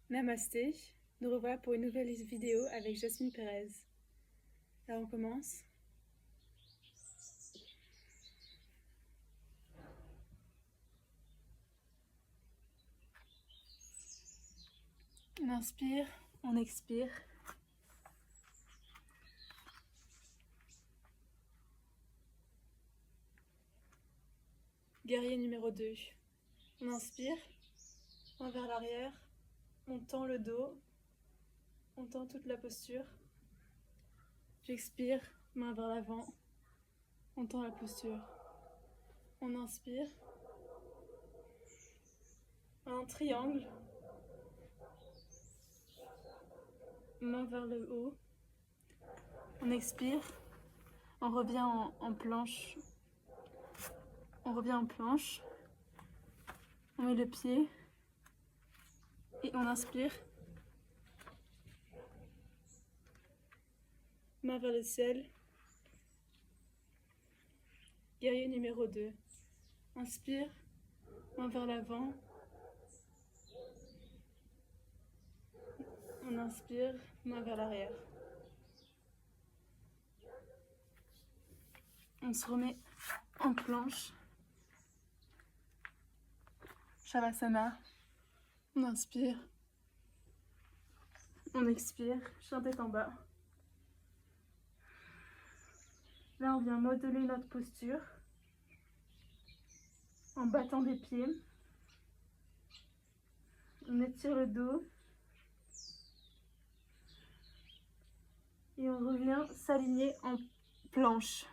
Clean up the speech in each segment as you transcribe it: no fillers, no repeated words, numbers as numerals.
Namasté, nous revoilà pour une nouvelle vidéo avec Jasmine Pérez. Là on commence. On inspire, on expire. Guerrier numéro 2. On inspire, main vers l'arrière, on tend le dos, on tend toute la posture. J'expire, main vers l'avant, on tend la posture. On inspire, un triangle, main vers le haut. On expire, on revient en planche. On revient en planche, on met le pied et on inspire. Main vers le ciel. Guerrier numéro 2. Inspire, main vers l'avant. On inspire, main vers l'arrière. On se remet en planche. Shavasana. On inspire. On expire, chien tête en bas. Là, on vient modeler notre posture en battant des pieds. On étire le dos. Et on revient s'aligner en planche.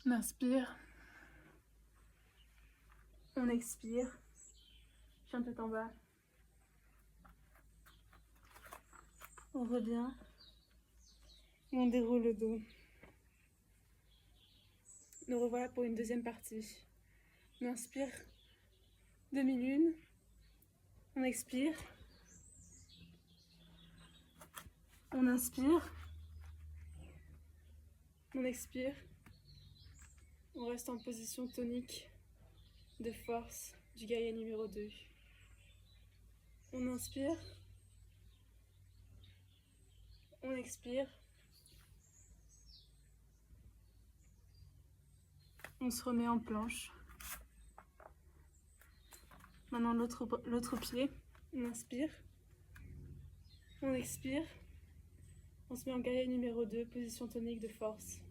On inspire. On expire. Chien tête en bas. On revient. Et on déroule le dos. Nous revoilà pour une deuxième partie. On inspire. Demi-lune. On expire. On inspire. On expire. On reste en position tonique de force du guerrier numéro 2. On inspire. On expire. On se remet en planche. Maintenant l'autre pied. On inspire. On expire. On se met en guerrier numéro 2, position tonique de force.